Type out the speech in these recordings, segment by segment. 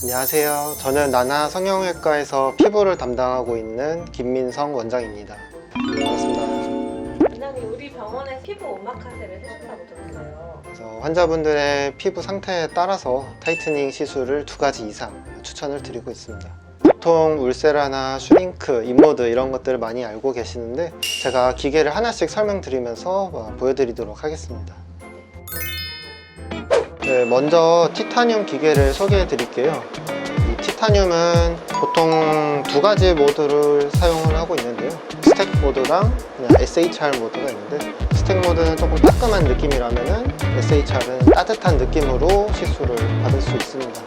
안녕하세요. 저는 나나 성형외과에서 피부를 담당하고 있는 김민성 원장입니다. 반갑습니다. 원장님, 우리 병원에서 피부 오마카세를 해준다고 들었어요. 그래서 환자분들의 피부 상태에 따라서 타이트닝 시술을 2가지 이상 추천을 드리고 있습니다. 보통 울세라나 슈링크, 인모드 이런 것들을 많이 알고 계시는데 제가 기계를 하나씩 설명드리면서 보여드리도록 하겠습니다. 네, 먼저 티타늄 기계를 소개해 드릴게요. 이 티타늄은 보통 2가지 모드를 사용을 하고 있는데요. 스택 모드랑 그냥 SHR 모드가 있는데, 스택 모드는 조금 따끔한 느낌이라면 SHR은 따뜻한 느낌으로 시술을 받을 수 있습니다.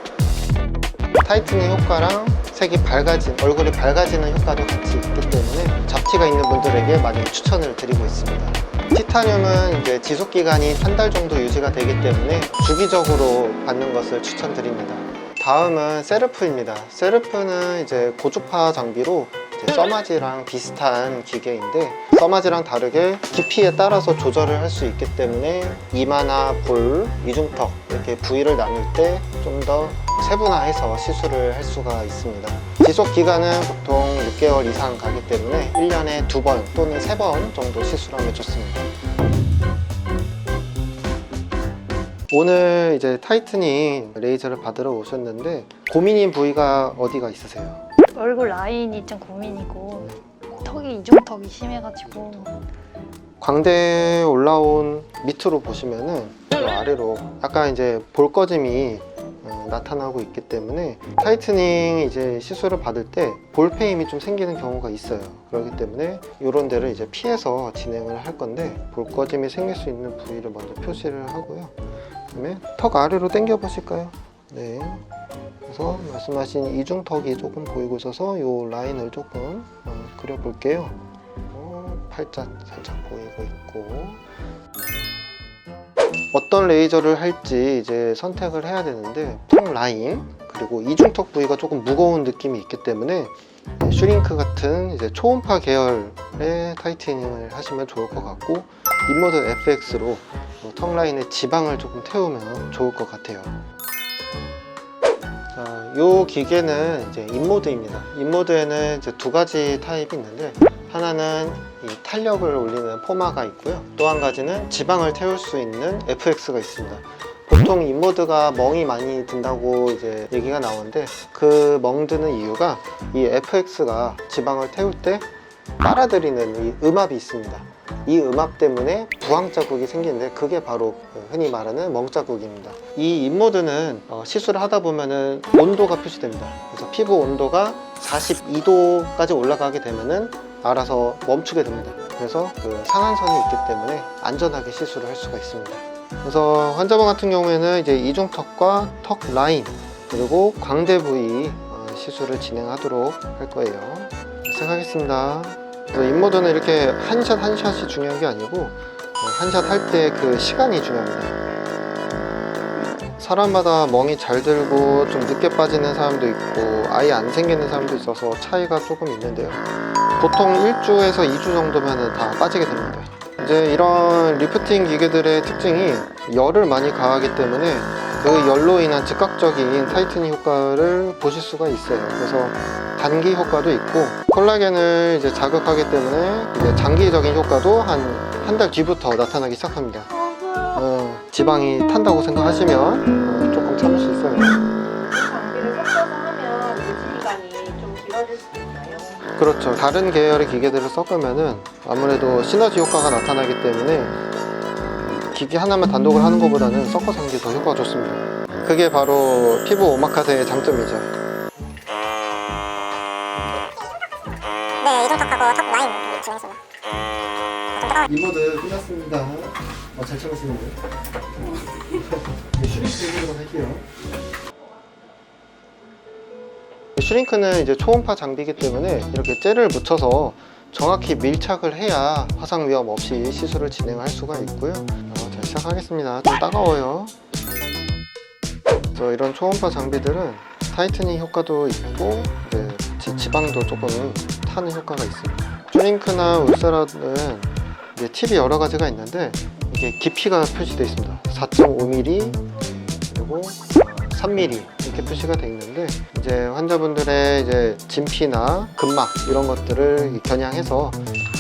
타이트닝 효과랑 색이 밝아진, 얼굴이 밝아지는 효과도 같이 있기 때문에 잡티가 있는 분들에게 많이 추천을 드리고 있습니다. 티타늄은 이제 지속기간이 1달 정도 유지가 되기 때문에 주기적으로 받는 것을 추천드립니다. 다음은 세르프입니다. 세르프는 이제 고주파 장비로 이제 써마지랑 비슷한 기계인데, 써마지랑 다르게 깊이에 따라서 조절을 할 수 있기 때문에 이마나 볼, 이중턱 이렇게 부위를 나눌 때 좀 더 세분화해서 시술을 할 수가 있습니다. 지속 기간은 보통 6개월 이상 가기 때문에 1년에 2번 또는 3번 정도 시술하면 좋습니다. 오늘 이제 타이트닝 레이저를 받으러 오셨는데 고민인 부위가 어디가 있으세요? 얼굴 라인이 좀 고민이고 턱이 이중턱이 심해가지고. 광대에 올라온 밑으로 보시면은 저 아래로 약간 이제 볼 꺼짐이 나타나고 있기 때문에 타이트닝 이제 시술을 받을 때 볼페임이 좀 생기는 경우가 있어요. 그렇기 때문에 이런 데를 이제 피해서 진행을 할 건데, 볼 꺼짐이 생길 수 있는 부위를 먼저 표시를 하고요. 그다음에 턱 아래로 당겨 보실까요? 네. 그래서 말씀하신 이중턱이 조금 보이고 있어서 이 라인을 조금 그려 볼게요. 팔자 살짝 보이고 있고, 어떤 레이저를 할지 이제 선택을 해야 되는데, 턱 라인 그리고 이중턱 부위가 조금 무거운 느낌이 있기 때문에 슈링크 같은 이제 초음파 계열의 타이트닝을 하시면 좋을 것 같고, 인모드 FX로 턱 라인에 지방을 조금 태우면 좋을 것 같아요. 자, 이 기계는 이제 인모드입니다. 인모드에는 이제 2가지 타입이 있는데, 하나는 이 탄력을 올리는 포마가 있고요. 또 한 가지는 지방을 태울 수 있는 FX가 있습니다. 보통 인모드가 멍이 많이 든다고 이제 얘기가 나오는데, 그 멍 드는 이유가 이 FX가 지방을 태울 때 빨아들이는 이 음압이 있습니다. 이 음압 때문에 부항 자국이 생기는데, 그게 바로 흔히 말하는 멍 자국입니다. 이 인모드는 시술을 하다 보면은 온도가 표시됩니다. 그래서 피부 온도가 42도까지 올라가게 되면은 알아서 멈추게 됩니다. 그래서 그 상한선이 있기 때문에 안전하게 시술을 할 수가 있습니다. 그래서 환자분 같은 경우에는 이제 이중턱과 턱 라인 그리고 광대 부위 시술을 진행하도록 할 거예요. 시작하겠습니다. 인모드는 이렇게 한 샷 한 샷이 중요한 게 아니고 한 샷 할 때 그 시간이 중요합니다. 사람마다 멍이 잘 들고 좀 늦게 빠지는 사람도 있고 아예 안 생기는 사람도 있어서 차이가 조금 있는데요. 보통 1주에서 2주 정도면 다 빠지게 됩니다. 이제 이런 리프팅 기계들의 특징이 열을 많이 가하기 때문에 그 열로 인한 즉각적인 타이트닝 효과를 보실 수가 있어요. 그래서 단기 효과도 있고, 콜라겐을 이제 자극하기 때문에 이제 장기적인 효과도 한 달 뒤부터 나타나기 시작합니다. 지방이 탄다고 생각하시면 조금 참을 수 있어요. 장비를 섞어서 하면 유지 기간이 좀 길어질 수 있나요? 그렇죠. 다른 계열의 기계들을 섞으면은 아무래도 시너지 효과가 나타나기 때문에 기계 하나만 단독을 하는 것보다는 섞어서 하는 게 더 효과가 좋습니다. 그게 바로 피부 오마카세의 장점이죠. 네, 이중턱하고 턱 라인 진행했습니다. 인모드 끝났습니다. 잘 참으시는데요? 슈링크 인모드로 할게요. 슈링크는 이제 초음파 장비이기 때문에 이렇게 젤을 묻혀서 정확히 밀착을 해야 화상 위험 없이 시술을 진행할 수가 있고요. 자, 시작하겠습니다. 좀 따가워요. 그래서 이런 초음파 장비들은 타이트닝 효과도 있고 이제 지방도 조금 타는 효과가 있습니다. 슈링크나 울세라는 이제 팁이 여러 가지가 있는데, 이게 깊이가 표시되어 있습니다. 4.5mm 그리고 3mm 이렇게 이렇게 표시가 되어 있는데 이제 환자분들의 이제 진피나 근막 이런 것들을 겨냥해서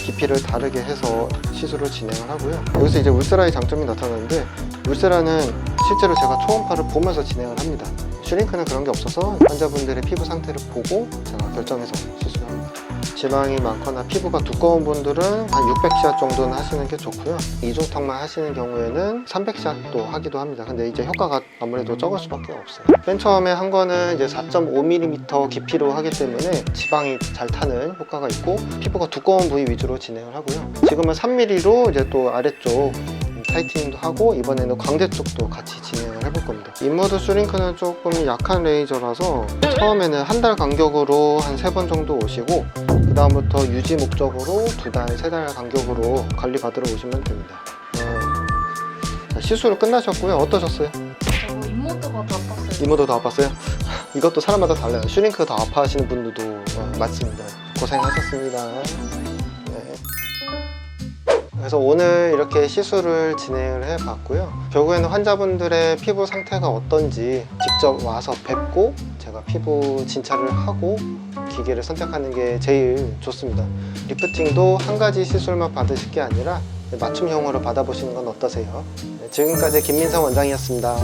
깊이를 다르게 해서 시술을 진행을 하고요. 여기서 이제 울세라의 장점이 나타나는데 울세라는 실제로 제가 초음파를 보면서 진행을 합니다. 슈링크는 그런 게 없어서 환자분들의 피부 상태를 보고 제가 결정해서 시술합니다. 지방이 많거나 피부가 두꺼운 분들은 한 600샷 정도는 하시는 게 좋고요. 이중턱만 하시는 경우에는 300샷도 하기도 합니다. 근데 이제 효과가 아무래도 적을 수밖에 없어요. 맨 처음에 한 거는 이제 4.5mm 깊이로 하기 때문에 지방이 잘 타는 효과가 있고 피부가 두꺼운 부위 위주로 진행을 하고요. 지금은 3mm로 이제 또 아래쪽 타이트닝도 하고 이번에는 광대 쪽도 같이 진행을 해볼 겁니다. 인모드 슈링크는 조금 약한 레이저라서 처음에는 한 달 간격으로 한 3번 정도 오시고 그 다음부터 유지 목적으로 2달, 3달 간격으로 관리 받으러 오시면 됩니다. 자, 시술 끝나셨고요. 어떠셨어요? 저 인모드가 더 아팠어요. 이모도 더 아팠어요? 이것도 사람마다 달라요. 슈링크 더 아파하시는 분들도 많습니다. 고생하셨습니다. 네. 그래서 오늘 이렇게 시술을 진행을 해봤고요. 결국에는 환자분들의 피부 상태가 어떤지 직접 와서 뵙고 제가 피부 진찰을 하고 기계를 선택하는 게 제일 좋습니다. 리프팅도 한 가지 시술만 받으실 게 아니라 맞춤형으로 받아보시는 건 어떠세요? 네, 지금까지 김민성 원장이었습니다.